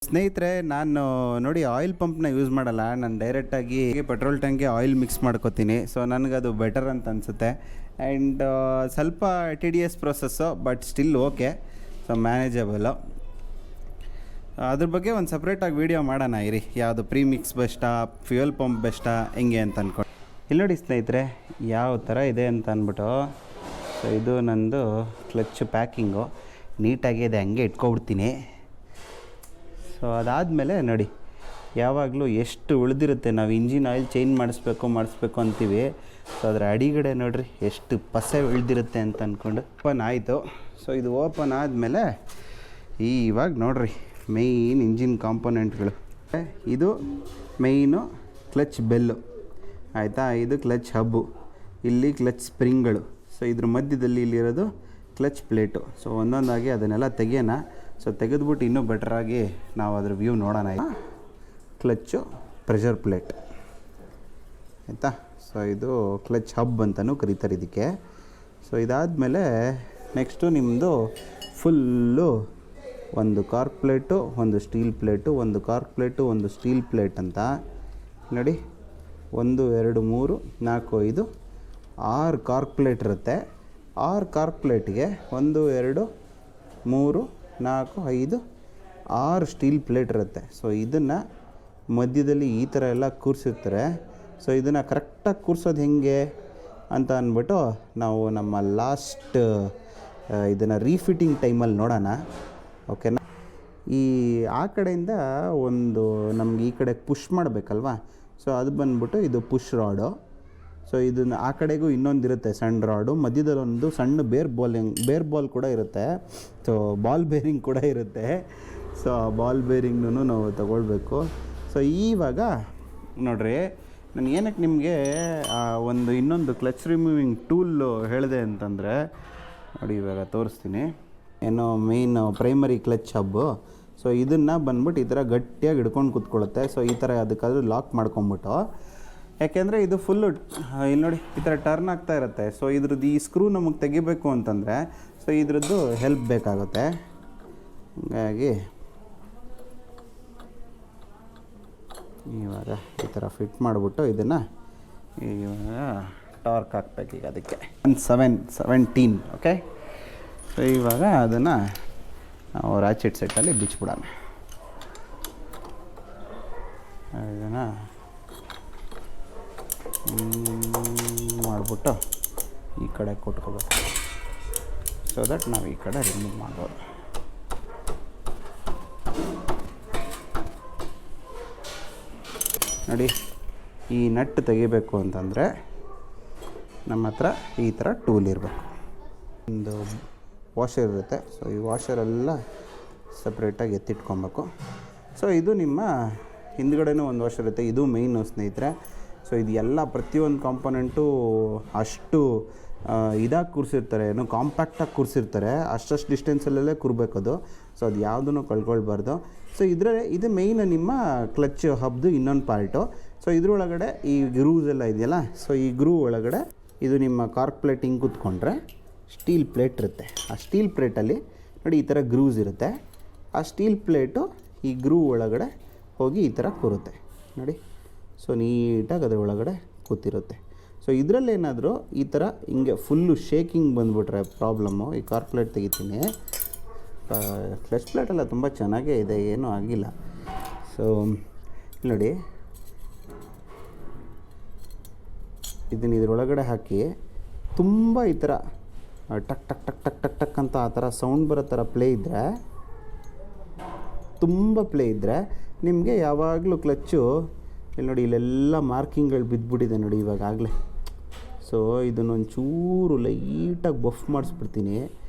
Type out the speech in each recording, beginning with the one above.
ಸ್ನೇಹಿತರೆ, ನಾನು ನೋಡಿ ಆಯಿಲ್ ಪಂಪ್ನ ಯೂಸ್ ಮಾಡಲ್ಲ. ನಾನು ಡೈರೆಕ್ಟಾಗಿ ಪೆಟ್ರೋಲ್ ಟ್ಯಾಂಕ್ಗೆ ಆಯಿಲ್ ಮಿಕ್ಸ್ ಮಾಡ್ಕೋತೀನಿ. ಸೊ ನನಗದು ಬೆಟರ್ ಅಂತ ಅನಿಸುತ್ತೆ. ಆ್ಯಂಡ್ ಸ್ವಲ್ಪ TDS process, but still okay. So manageable. ಅದ್ರ ಬಗ್ಗೆ ಒಂದು ಸಪ್ರೇಟಾಗಿ ವೀಡಿಯೋ ಮಾಡೋಣ ಇರಿ. ಯಾವುದು ಪ್ರೀಮಿಕ್ಸ್ ಬೆಸ್ಟಾ, ಫ್ಯೂಯಲ್ ಪಂಪ್ ಬೆಸ್ಟಾ, ಹೆಂಗೆ ಅಂತ ಅಂದ್ಕೊಂಡು. ಇಲ್ಲಿ ನೋಡಿ ಸ್ನೇಹಿತರೆ, ಯಾವ ಥರ ಇದೆ ಅಂತ ಅಂದ್ಬಿಟ್ಟು. ಸೊ ಇದು ನಂದು ಕ್ಲಚ್ ಪ್ಯಾಕಿಂಗು ನೀಟಾಗಿ ಇದೆ, ಹಂಗೆ ಇಟ್ಕೊಬಿಡ್ತೀನಿ. ಸೊ ಅದಾದಮೇಲೆ ನೋಡಿ, ಯಾವಾಗಲೂ ಎಷ್ಟು ಉಳಿದಿರುತ್ತೆ. ನಾವು ಇಂಜಿನ್ ಆಯಿಲ್ ಚೇಂಜ್ ಮಾಡಿಸ್ಬೇಕು ಅಂತೀವಿ. ಸೊ ಅದರ ಅಡಿಗಡೆ ನೋಡಿರಿ ಎಷ್ಟು ಪಸೆ ಉಳಿದಿರುತ್ತೆ ಅಂತ ಅಂದ್ಕೊಂಡು ಓಪನ್ ಆಯಿತು. ಸೊ ಇದು ಓಪನ್ ಆದಮೇಲೆ ಇವಾಗ ನೋಡಿರಿ ಮೇಯ್ನ್ ಇಂಜಿನ್ ಕಾಂಪೊನೆಂಟ್ಗಳು. ಇದು ಮೇಯ್ನು ಕ್ಲಚ್ ಬೆಲ್ಲು ಆಯಿತಾ. ಇದು ಕ್ಲಚ್ ಹಬ್ಬು, ಇಲ್ಲಿ ಕ್ಲಚ್ ಸ್ಪ್ರಿಂಗ್ಗಳು. ಸೊ ಇದ್ರ ಮಧ್ಯದಲ್ಲಿ ಇಲ್ಲಿರೋದು ಕ್ಲಚ್ ಪ್ಲೇಟು. ಸೊ ಒಂದೊಂದಾಗಿ ಅದನ್ನೆಲ್ಲ ತೆಗಿಯೋಣ. ಸೊ ತೆಗೆದ್ಬಿಟ್ಟು ಇನ್ನೂ ಬೆಟ್ರಾಗಿ ನಾವು ಅದ್ರ ವ್ಯೂ ನೋಡೋಣ. ಕ್ಲಚ್ಚು ಪ್ರೆಷರ್ ಪ್ಲೇಟ್ ಆಯಿತಾ. ಸೊ ಇದು ಕ್ಲಚ್ ಹಬ್ ಅಂತಲೂ ಕರೀತಾರೆ ಇದಕ್ಕೆ. ಸೊ ಇದಾದಮೇಲೆ ನೆಕ್ಸ್ಟು ನಿಮ್ಮದು ಫುಲ್ಲು ಒಂದು ಕಾರ್ಕ್ ಪ್ಲೇಟು, ಒಂದು ಸ್ಟೀಲ್ ಪ್ಲೇಟು, ಒಂದು ಕಾರ್ಕ್ ಪ್ಲೇಟು, ಒಂದು ಸ್ಟೀಲ್ ಪ್ಲೇಟ್ ಅಂತ ನೋಡಿ. 1 2 3 4 5 6 ಕಾರ್ಕ್ ಪ್ಲೇಟ್ ಇರುತ್ತೆ. 6 ಕಾರ್ಕ್ ಪ್ಲೇಟ್ಗೆ 1 2 3 4 5 6 ಸ್ಟೀಲ್ ಪ್ಲೇಟ್ ಇರುತ್ತೆ. ಸೊ ಇದನ್ನು ಮಧ್ಯದಲ್ಲಿ ಈ ಥರ ಎಲ್ಲ ಕೂರಿಸಿರ್ತಾರೆ. ಸೊ ಇದನ್ನು ಕರೆಕ್ಟಾಗಿ ಕೂರಿಸೋದು ಹೆಂಗೆ ಅಂತ ಅಂದ್ಬಿಟ್ಟು ನಾವು ನಮ್ಮ ಲಾಸ್ಟ್ ಇದನ್ನು ರೀಫಿಟ್ಟಿಂಗ್ ಟೈಮಲ್ಲಿ ನೋಡೋಣ, ಓಕೆನಾ. ಆ ಕಡೆಯಿಂದ ಒಂದು ನಮ್ಗೆ ಈ ಕಡೆ ಪುಷ್ ಮಾಡಬೇಕಲ್ವಾ. ಸೊ ಅದು ಬಂದ್ಬಿಟ್ಟು ಇದು ಪುಷ್ ರಾಡು. ಸೊ ಇದನ್ನು ಆ ಕಡೆಗೂ ಇನ್ನೊಂದಿರುತ್ತೆ ಸಣ್ಣ ರಾಡು, ಮಧ್ಯದಲ್ಲಿ ಒಂದು ಸಣ್ಣ ಬೇರ್ ಬಾಲ್ ಕೂಡ ಇರುತ್ತೆ. ಸೊ ಬಾಲ್ ಬೇರಿಂಗ್ ಕೂಡ ಇರುತ್ತೆ. ಸೊ ಆ ಬಾಲ್ ಬೇರಿಂಗ್ನೂ ನಾವು ತಗೊಳ್ಬೇಕು. ಸೊ ಇವಾಗ ನೋಡ್ರಿ, ನಾನು ಏನಕ್ಕೆ ನಿಮಗೆ ಇನ್ನೊಂದು ಕ್ಲಚ್ ರಿಮೂವಿಂಗ್ ಟೂಲು ಹೇಳಿದೆ ಅಂತಂದರೆ ನೋಡಿ, ಇವಾಗ ತೋರಿಸ್ತೀನಿ. ಏನೋ ಮೇಯ್ನ್ ಪ್ರೈಮರಿ ಕ್ಲಚ್ ಹಬ್ಬು. ಸೊ ಇದನ್ನು ಬಂದ್ಬಿಟ್ಟು ಈ ಥರ ಗಟ್ಟಿಯಾಗಿ ಹಿಡ್ಕೊಂಡು ಕೂತ್ಕೊಳ್ಳುತ್ತೆ. ಸೊ ಈ ಥರ ಅದಕ್ಕಾದ್ರೂ ಲಾಕ್ ಮಾಡ್ಕೊಂಬಿಟ್ಟು, ಯಾಕೆಂದರೆ ಇದು ಫುಲ್ಲು ಇಲ್ಲಿ ನೋಡಿ ಈ ಥರ ಟರ್ನ್ ಆಗ್ತಾ ಇರುತ್ತೆ. ಸೊ ಇದ್ರದ್ದು ಈ ಸ್ಕ್ರೂ ನಮಗೆ ತೆಗಿಬೇಕು ಅಂತಂದರೆ ಸೊ ಇದ್ರದ್ದು ಹೆಲ್ಪ್ ಬೇಕಾಗುತ್ತೆ. ಹಾಗಾಗಿ ಇವಾಗ ಈ ಥರ ಫಿಟ್ ಮಾಡಿಬಿಟ್ಟು ಇದನ್ನು ಇವಾಗ ಟಾರ್ಕ್ ಹಾಕ್ಬೇಕು. ಈಗ ಅದಕ್ಕೆ 17 ಓಕೆ. ಸೊ ಇವಾಗ ಅದನ್ನು ನಾವು ರಾಚೆಟ್ ಸೆಟ್ಟಲ್ಲಿ ಬಿಚ್ಚಿಬಿಡೋಣ. ಇದನ್ನು ಮಾಡಿಬಿಟ್ಟು ಈ ಕಡೆ ಕೊಟ್ಕೋಬೇಕು. ಸೊ ದಟ್ ನಾವು ಈ ಕಡೆ ರಿಮೂವ್ ಮಾಡ್ಬೋದು. ನೋಡಿ, ಈ ನಟ್ ತೆಗಿಬೇಕು ಅಂತಂದರೆ ನಮ್ಮ ಹತ್ರ ಈ ಥರ ಟೂಲ್ ಇರಬೇಕು. ಒಂದು ವಾಷರ್ ಇರುತ್ತೆ. ಸೊ ಈ ವಾಷರೆಲ್ಲ ಸಪ್ರೇಟಾಗಿ ಎತ್ತಿಟ್ಕೊಬೇಕು. ಸೊ ಇದು ನಿಮ್ಮ ಹಿಂದ್ಗಡೆನೂ ಒಂದು ವಾಷರ್ ಇರುತ್ತೆ. ಇದು ಮೇಯ್ನು ಸ್ನೇಹಿತರೆ. ಸೊ ಇದು ಎಲ್ಲ ಪ್ರತಿಯೊಂದು ಕಾಂಪೊನೆಂಟು ಅಷ್ಟು ಇದಾಗಿ ಕೂರಿಸಿರ್ತಾರೆ, ಏನೋ ಕಾಂಪ್ಯಾಕ್ಟಾಗಿ ಕೂರಿಸಿರ್ತಾರೆ. ಅಷ್ಟು ಡಿಸ್ಟೆನ್ಸಲ್ಲೇ ಕೂರಬೇಕದು. ಸೊ ಅದು ಯಾವುದೂ ಕಳ್ಕೊಳ್ಬಾರ್ದು. ಸೊ ಇದು ಮೇಯ್ನ್ ನಿಮ್ಮ ಕ್ಲಚ್ ಹಬ್ದು ಇನ್ನೊಂದು ಪಾರ್ಟು. ಸೊ ಇದ್ರೊಳಗಡೆ ಈ ಗ್ರೂಸ್ ಎಲ್ಲ ಇದೆಯಲ್ಲ, ಸೊ ಈ ಗ್ರೂ ಒಳಗಡೆ ಇದು ನಿಮ್ಮ ಕಾರ್ಕ್ ಪ್ಲೇಟ್ ಹಿಂಗೆ ಕೂತ್ಕೊಂಡ್ರೆ ಸ್ಟೀಲ್ ಪ್ಲೇಟ್ ಇರುತ್ತೆ. ಆ ಸ್ಟೀಲ್ ಪ್ಲೇಟಲ್ಲಿ ನೋಡಿ ಈ ಥರ ಗ್ರೂಸ್ ಇರುತ್ತೆ. ಆ ಸ್ಟೀಲ್ ಪ್ಲೇಟು ಈ ಗ್ರೂ ಒಳಗಡೆ ಹೋಗಿ ಈ ಥರ ಕೂರುತ್ತೆ ನೋಡಿ. ಸೊ ನೀಟಾಗಿ ಅದ್ರ ಒಳಗಡೆ ಕೂತಿರುತ್ತೆ. ಸೊ ಇದರಲ್ಲೇನಾದರೂ ಈ ಥರ ಹಿಂಗೆ ಫುಲ್ಲು ಶೇಕಿಂಗ್ ಬಂದುಬಿಟ್ರೆ ಪ್ರಾಬ್ಲಮ್ಮು. ಈ ಕಾರ್ಕ್ ಪ್ಲೇಟ್ ತೆಗಿತೀನಿ. ಕ್ಲಚ್ ಪ್ಲೇಟೆಲ್ಲ ತುಂಬ ಚೆನ್ನಾಗೇ ಇದೆ, ಏನೂ ಆಗಿಲ್ಲ. ಸೊ ನೋಡಿ, ಇದನ್ನು ಇದ್ರೊಳಗಡೆ ಹಾಕಿ ತುಂಬ ಈ ಥರ ಟಕ್ ಟಕ್ ಟಕ್ ಟಕ್ ಟಕ್ ಟಕ್ ಅಂತ ಆ ಥರ ಸೌಂಡ್ ಬರೋ ಥರ ತುಂಬ ಪ್ಲೇ ಇದ್ದರೆ ನಿಮಗೆ ಯಾವಾಗಲೂ ಕ್ಲಚ್ಚು ಇಲ್ಲಿ ನೋಡಿ, ಇಲ್ಲೆಲ್ಲ ಮಾರ್ಕಿಂಗ್ಗಳು ಬಿದ್ದುಬಿಟ್ಟಿದೆ ನೋಡಿ ಇವಾಗಲೇ. ಸೊ ಇದನ್ನೊಂಚೂರು ಲೈಟಾಗಿ ಬಫ್ ಮಾಡಿಸ್ಬಿಡ್ತೀನಿ.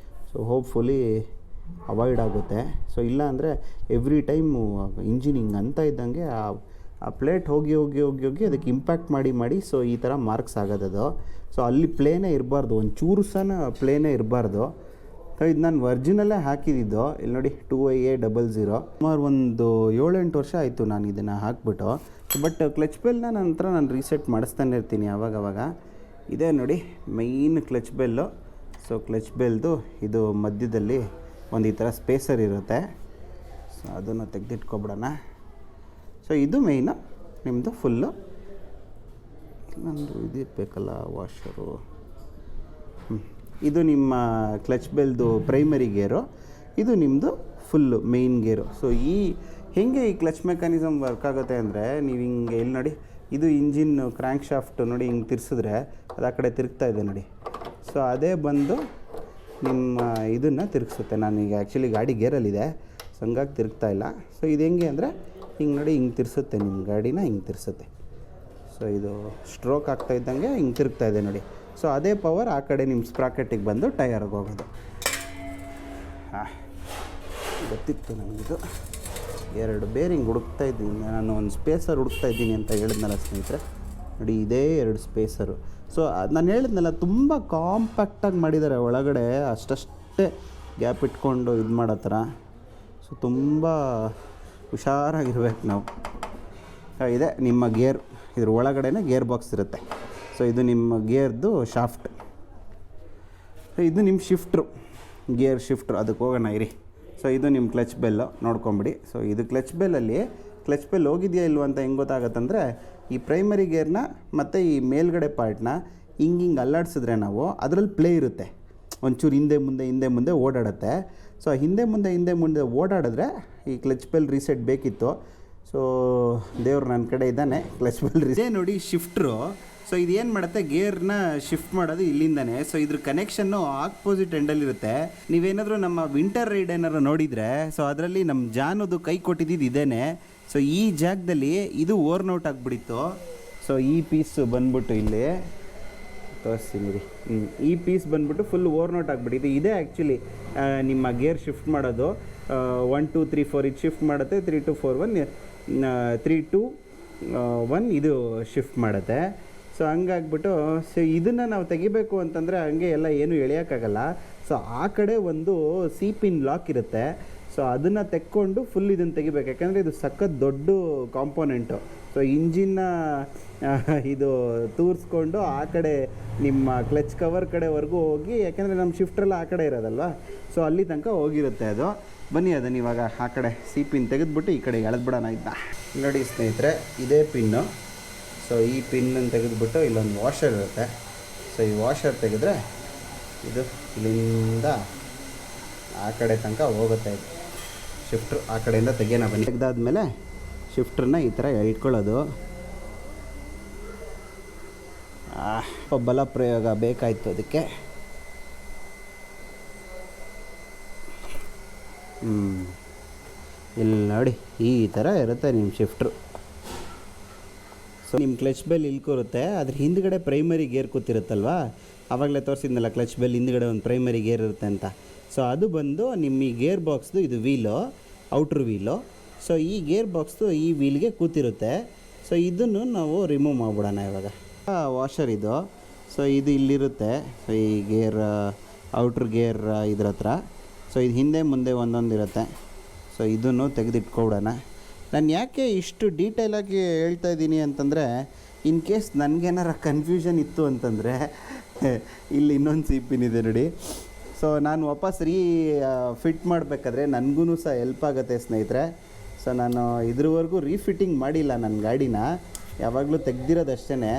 ಸೊ ಹೋಪ್ಫುಲಿ ಅವಾಯ್ಡ್ ಆಗುತ್ತೆ. ಸೊ ಇಲ್ಲ ಅಂದರೆ ಎವ್ರಿ ಟೈಮು ಇಂಜಿನಿಂಗ್ ಅಂತ ಇದ್ದಂಗೆ ಆ ಪ್ಲೇಟ್ ಹೋಗಿ ಅದಕ್ಕೆ ಇಂಪ್ಯಾಕ್ಟ್ ಮಾಡಿ ಸೊ ಈ ಥರ ಮಾರ್ಕ್ಸ್ ಆಗೋದದು. ಸೊ ಅಲ್ಲಿ ಪ್ಲೇನೇ ಇರಬಾರ್ದು, ಒಂಚೂರು ಸಹ ಪ್ಲೇನೇ ಇರಬಾರ್ದು. ಸೊ ಇದು ನಾನು ವರ್ಜಿನಲ್ಲೇ ಹಾಕಿದ್ದು. ಇಲ್ಲಿ ನೋಡಿ 2IA00. ಸುಮಾರು ಒಂದು 7-8 ವರ್ಷ ಆಯಿತು ನಾನು ಇದನ್ನು ಹಾಕ್ಬಿಟ್ಟು. ಬಟ್ ಕ್ಲಚ್ ಬೆಲ್ನ ನಂತರ ನಾನು ರೀಸೆಟ್ ಮಾಡಿಸ್ತಾನೆ ಇರ್ತೀನಿ ಆವಾಗವಾಗ. ಇದೇ ನೋಡಿ main clutch bell. So clutch ಬೆಲ್ದು ಇದು ಮಧ್ಯದಲ್ಲಿ ಒಂದು ಈ ಥರ ಸ್ಪೇಸರ್ ಇರುತ್ತೆ. ಸೊ ಅದನ್ನು ತೆಗೆದಿಟ್ಕೊಬಿಡೋಣ. ಸೊ ಇದು ಮೇಯ್ನು ನಿಮ್ಮದು ಫುಲ್ಲು. ಇನ್ನೊಂದು ಇದಿರಬೇಕಲ್ಲ ವಾಷರು. ಇದು ನಿಮ್ಮ ಕ್ಲಚ್ ಬೆಲ್ದು ಪ್ರೈಮರಿ ಗೇರು, ಇದು ನಿಮ್ಮದು ಫುಲ್ಲು ಮೇಯ್ನ್ ಗೇರು. ಸೊ ಹೇಗೆ ಈ ಕ್ಲಚ್ ಮೆಕ್ಯಾನಿಸಮ್ ವರ್ಕ್ ಆಗುತ್ತೆ ಅಂದರೆ, ನೀವು ಹಿಂಗೆ ಇಲ್ಲಿ ನೋಡಿ, ಇದು ಇಂಜಿನ್ ಕ್ರ್ಯಾಂಕ್ ಶಾಫ್ಟ್ ನೋಡಿ, ಹಿಂಗೆ ತಿರ್ಸಿದ್ರೆ ಅದು ಆ ಕಡೆ ತಿರುಗ್ತಾ ಇದೆ ನೋಡಿ. ಸೊ ಅದೇ ಬಂದು ನಿಮ್ಮ ಇದನ್ನು ತಿರುಗಿಸುತ್ತೆ. ನಾನೀಗ ಆ್ಯಕ್ಚುಲಿ ಗಾಡಿ ಗೇರಲ್ಲಿದೆ, ಸೊ ಹಂಗಾಗಿ ತಿರುಗ್ತಾ ಇಲ್ಲ. ಸೊ ಇದು ಹೆಂಗೆ ಅಂದರೆ ಹಿಂಗೆ ನೋಡಿ, ಹಿಂಗೆ ತಿರ್ಸುತ್ತೆ ನಿಮ್ಮ ಗಾಡಿನ, ಹಿಂಗೆ ತಿರ್ಸುತ್ತೆ. ಸೊ ಇದು ಸ್ಟ್ರೋಕ್ ಆಗ್ತಾ ಇದ್ದಂಗೆ ಹಿಂಗೆ ತಿರುಗ್ತಾ ಇದೆ ನೋಡಿ. ಸೊ ಅದೇ ಪವರ್ ಆ ಕಡೆ ನಿಮ್ಮ ಸ್ಪ್ರಾಕೆಟಿಗೆ ಬಂದು ಟಯರ್ಗೆ ಹೋಗೋದು. ಗೊತ್ತಿತ್ತು ನನಗಿದು. 2 ಬೇರಿಂಗ್ ಹುಡುಕ್ತಾ ಇದ್ದೀನಿ ನಾನು, ಒಂದು ಸ್ಪೇಸರ್ ಹುಡುಕ್ತಾ ಇದ್ದೀನಿ ಅಂತ ಹೇಳಿದ್ನಲ್ಲ ಸ್ನೇಹಿತರೆ. ನೋಡಿ ಇದೇ 2 ಸ್ಪೇಸರು. ಸೊ ನಾನು ಹೇಳಿದ್ನಲ್ಲ, ತುಂಬ ಕಾಂಪ್ಯಾಕ್ಟಾಗಿ ಮಾಡಿದ್ದಾರೆ ಒಳಗಡೆ, ಅಷ್ಟೇ ಗ್ಯಾಪ್ ಇಟ್ಕೊಂಡು ಇದು ಮಾಡೋ ಥರ. ಸೊ ತುಂಬ ಹುಷಾರಾಗಿರ್ಬೇಕು ನಾವು. ಇದೆ ನಿಮ್ಮ ಗೇರ್, ಇದ್ರ ಒಳಗಡೆ ಗೇರ್ ಬಾಕ್ಸ್ ಇರುತ್ತೆ. ಸೊ ಇದು ನಿಮ್ಮ ಗೇರ್ದು ಶಾಫ್ಟ್. ಇದು ನಿಮ್ಮ ಶಿಫ್ಟ್ರು, ಗೇರ್ ಶಿಫ್ಟ್ರು. ಅದಕ್ಕೆ ಹೋಗೋಣ ಇರಿ. ಸೊ ಇದು ನಿಮ್ಮ ಕ್ಲಚ್ ಬೆಲ್ಲು, ನೋಡ್ಕೊಂಬಿಡಿ. ಸೊ ಇದು ಕ್ಲಚ್ ಬೆಲ್ಲಲ್ಲಿ ಕ್ಲಚ್ ಬೆಲ್ ಹೋಗಿದೆಯಾ ಇಲ್ವ ಅಂತ ಹೆಂಗೆ ಗೊತ್ತಾಗತ್ತಂದರೆ, ಈ ಪ್ರೈಮರಿ ಗೇರ್ನ ಮತ್ತು ಈ ಮೇಲ್ಗಡೆ ಪಾರ್ಟ್ನ ಹಿಂಗೆ ಅಲ್ಲಾಡಿಸಿದ್ರೆ ನಾವು ಅದರಲ್ಲಿ ಪ್ಲೇ ಇರುತ್ತೆ, ಒಂಚೂರು ಹಿಂದೆ ಮುಂದೆ ಓಡಾಡುತ್ತೆ. ಸೊ ಹಿಂದೆ ಮುಂದೆ ಓಡಾಡಿದ್ರೆ ಈ ಕ್ಲಚ್ ಬೆಲ್ ರೀಸೆಟ್ ಬೇಕಿತ್ತು. ಸೊ ದೇವ್ರು ನನ್ನ ಕಡೆ ಇದ್ದಾನೆ, ಕ್ಲಚ್ ಬೆಲ್ ರೀಸೆಟ್ ನೋಡಿ ಶಿಫ್ಟ್ರು. ಸೊ ಇದು ಏನು ಮಾಡುತ್ತೆ, ಗೇರ್ನ ಶಿಫ್ಟ್ ಮಾಡೋದು ಇಲ್ಲಿಂದಾನೆ. ಸೊ ಇದ್ರ ಕನೆಕ್ಷನ್ನು ಆಪೋಸಿಟ್ ಎಂಡಲ್ಲಿರುತ್ತೆ. ನೀವೇನಾದರೂ ನಮ್ಮ ವಿಂಟರ್ ರೈಡ್ ಏನಾರು ನೋಡಿದರೆ, ಸೊ ಅದರಲ್ಲಿ ನಮ್ಮ ಜಾನದು ಕೈ ಕೊಟ್ಟಿದ್ದು ಇದೇನೆ. ಸೊ ಈ ಜಾಗದಲ್ಲಿ ಇದು ಓರ್ನೌಟ್ ಆಗಿಬಿಡಿತ್ತು. ಸೊ ಈ ಪೀಸು ಬಂದ್ಬಿಟ್ಟು ಇಲ್ಲಿ ತೋರಿಸ್ತೀನಿ ರೀ. ಈ ಪೀಸ್ ಬಂದ್ಬಿಟ್ಟು ಫುಲ್ ಓರ್ನೌಟ್ ಆಗಿಬಿಟ್ಟಿದೆ. ಇದೇ ಆ್ಯಕ್ಚುಲಿ ನಿಮ್ಮ ಗೇರ್ ಶಿಫ್ಟ್ ಮಾಡೋದು. 1 2 3 4 ಇದು ಶಿಫ್ಟ್ ಮಾಡುತ್ತೆ, 3 2 4 1 3 2 1 ಇದು ಶಿಫ್ಟ್ ಮಾಡುತ್ತೆ. ಸೊ ಹಂಗಾಗ್ಬಿಟ್ಟು ಸೊ ಇದನ್ನು ನಾವು ತೆಗಿಬೇಕು ಅಂತಂದರೆ ಹಂಗೆ ಎಲ್ಲ ಏನೂ ಎಳೆಯೋಕ್ಕಾಗಲ್ಲ. ಸೊ ಆ ಕಡೆ ಒಂದು ಸಿ ಪಿನ್ ಲಾಕ್ ಇರುತ್ತೆ. ಸೊ ಅದನ್ನು ತೆಕ್ಕೊಂಡು ಫುಲ್ ಇದನ್ನು ತೆಗಿಬೇಕು, ಯಾಕಂದರೆ ಇದು ಸಖತ್ ದೊಡ್ಡ ಕಾಂಪೋನೆಂಟು. ಸೊ ಇಂಜಿನ್ನ ಇದು ತೂರಿಸ್ಕೊಂಡು ಆ ಕಡೆ ನಿಮ್ಮ ಕ್ಲಚ್ ಕವರ್ ಕಡೆವರೆಗೂ ಹೋಗಿ, ಯಾಕೆಂದರೆ ನಮ್ಮ ಶಿಫ್ಟ್ರೆಲ್ಲ ಆ ಕಡೆ ಇರೋದಲ್ವ. ಸೊ ಅಲ್ಲಿ ತನಕ ಹೋಗಿರುತ್ತೆ ಅದು. ಬನ್ನಿ ಅದನ್ನು ಇವಾಗ ಆ ಕಡೆ ಸಿ ಪಿನ್ ತೆಗೆದುಬಿಟ್ಟು ಈ ಕಡೆ ಎಳೆದ್ಬಿಡೋಣ. ಇದನ್ನ ನೋಡಿ ಸ್ನೇಹಿತರೆ, ಇದೇ ಪಿನ್ನು. ಸೊ ಈ ಪಿನ್ನನ್ನು ತೆಗೆದುಬಿಟ್ಟು ಇಲ್ಲೊಂದು ವಾಷರ್ ಇರುತ್ತೆ. ಸೊ ಈ ವಾಷರ್ ತೆಗೆದ್ರೆ ಇದು ಇಲ್ಲಿಂದ ಆ ಕಡೆ ತನಕ ಹೋಗುತ್ತೆ. ಇದು ಶಿಫ್ಟ್ರು ಆ ಕಡೆಯಿಂದ ತೆಗೆಯೋಣ ಬನ್ನಿ. ತೆಗೆದಾದ್ಮೇಲೆ ಶಿಫ್ಟ್ರನ್ನ ಈ ಥರ ಎಳ್ಕೊಳ್ಳೋದು. ಬಲ ಪ್ರಯೋಗ ಬೇಕಾಯಿತು ಅದಕ್ಕೆ. ಇಲ್ಲಿ ನೋಡಿ ಈ ಥರ ಇರುತ್ತೆ ನಿಮ್ಮ ಶಿಫ್ಟ್ರು. ಸೊ ನಿಮ್ಮ ಕ್ಲಚ್ ಬೆಲ್ ಇಲ್ಲಿ ಕೂರುತ್ತೆ, ಅದ್ರ ಹಿಂದ್ಗಡೆ ಪ್ರೈಮರಿ ಗೇರ್ ಕೂತಿರುತ್ತಲ್ವ. ಆವಾಗಲೇ ತೋರಿಸಿದ್ನಲ್ಲ ಕ್ಲಚ್ ಬೆಲ್ ಹಿಂದ್ಗಡೆ ಒಂದು ಪ್ರೈಮರಿ ಗೇರ್ ಇರುತ್ತೆ ಅಂತ. ಸೊ ಅದು ಬಂದು ನಿಮ್ಮ ಈ ಗೇರ್ ಬಾಕ್ಸ್ದು ಇದು ವೀಲು, ಔಟ್ರ್ ವೀಲು. ಸೊ ಈ ಗೇರ್ ಬಾಕ್ಸ್ದು ಈ ವೀಲ್ಗೆ ಕೂತಿರುತ್ತೆ. ಸೊ ಇದನ್ನು ನಾವು ರಿಮೂವ್ ಮಾಡಿಬಿಡೋಣ ಇವಾಗ. ವಾಷರ್ ಇದು. ಸೊ ಇದು ಇಲ್ಲಿರುತ್ತೆ. ಸೊ ಈ ಗೇರ್ ಔಟ್ರ್ ಗೇರ್ ಇದ್ರ ಹತ್ರ. ಸೊ ಇದು ಹಿಂದೆ ಮುಂದೆ ಒಂದೊಂದು ಇರುತ್ತೆ. ಸೊ ಇದನ್ನು ತೆಗೆದಿಟ್ಕೊಬಿಡೋಣ. ನಾನು ಯಾಕೆ ಇಷ್ಟು ಡೀಟೇಲಾಗಿ ಹೇಳ್ತಾ ಇದ್ದೀನಿ ಅಂತಂದರೆ, ಇನ್ ಕೇಸ್ ನನಗೇನಾರ ಕನ್ಫ್ಯೂಷನ್ ಇತ್ತು ಅಂತಂದರೆ ಇಲ್ಲಿ ಇನ್ನೊಂದು ಸಿ ಪಿನ್ ಇದೆ ನೋಡಿ. ಸೊ ನಾನು ವಾಪಸ್ ಫಿಟ್ ಮಾಡಬೇಕಾದ್ರೆ ನನಗೂ ಸಹ ಹೆಲ್ಪ್ ಆಗುತ್ತೆ ಸ್ನೇಹಿತರೆ. ಸೊ ನಾನು ಇದ್ರವರೆಗೂ ರೀಫಿಟ್ಟಿಂಗ್ ಮಾಡಿಲ್ಲ ನನ್ನ ಗಾಡಿನ, ಯಾವಾಗಲೂ ತೆಗ್ದಿರೋದಷ್ಟೇ.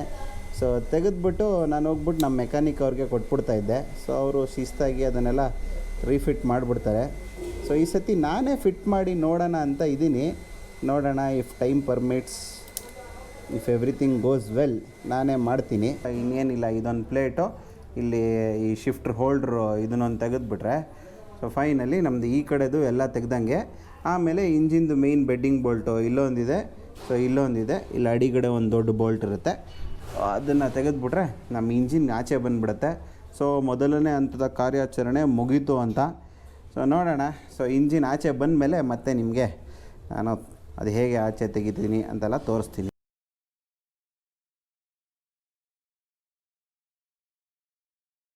ಸೊ ತೆಗೆದ್ಬಿಟ್ಟು ನಾನು ಹೋಗ್ಬಿಟ್ಟು ನಮ್ಮ ಮೆಕ್ಯಾನಿಕ್ ಅವ್ರಿಗೆ ಕೊಟ್ಬಿಡ್ತಾಯಿದ್ದೆ. ಸೊ ಅವರು ಶಿಸ್ತಾಗಿ ಅದನ್ನೆಲ್ಲ ರೀಫಿಟ್ ಮಾಡಿಬಿಡ್ತಾರೆ. ಸೊ ಈ ಸತಿ ನಾನೇ ಫಿಟ್ ಮಾಡಿ ನೋಡೋಣ ಅಂತ ಇದ್ದೀನಿ. ನೋಡೋಣ, if time permits, if everything goes well ನಾನೇ ಮಾಡ್ತೀನಿ. ಇನ್ನೇನಿಲ್ಲ, ಇದೊಂದು ಪ್ಲೇಟು, ಇಲ್ಲಿ ಈ ಶಿಫ್ಟ್ರ್ ಹೋಲ್ಡ್ರು ಇದನ್ನೊಂದು ತೆಗೆದುಬಿಟ್ರೆ ಸೊ ಫೈನಲಿ ನಮ್ಮದು ಈ ಕಡೆದು ಎಲ್ಲ ತೆಗ್ದಂಗೆ. ಆಮೇಲೆ ಇಂಜಿನ್ದು ಮೇಯ್ನ್ ಬೆಡ್ಡಿಂಗ್ ಬೋಲ್ಟು ಇಲ್ಲೊಂದಿದೆ, ಸೊ ಇಲ್ಲೊಂದಿದೆ, ಇಲ್ಲಿ ಅಡಿಗಡೆ ಒಂದು ದೊಡ್ಡ ಬೋಲ್ಟ್ ಇರುತ್ತೆ. ಅದನ್ನು ತೆಗೆದುಬಿಟ್ರೆ ನಮ್ಮ ಇಂಜಿನ್ ಆಚೆ ಬಂದುಬಿಡುತ್ತೆ. ಸೊ ಮೊದಲನೇ ಹಂತದ ಕಾರ್ಯಾಚರಣೆ ಮುಗೀತು ಅಂತ. ಸೊ ನೋಡೋಣ. ಸೊ ಇಂಜಿನ್ ಆಚೆ ಬಂದ ಮೇಲೆ ಮತ್ತೆ ನಿಮಗೆ ನಾನು ಅದು ಹೇಗೆ ಆಚೆ ತೆಗಿತೀನಿ ಅಂತೆಲ್ಲ ತೋರಿಸ್ತೀನಿ.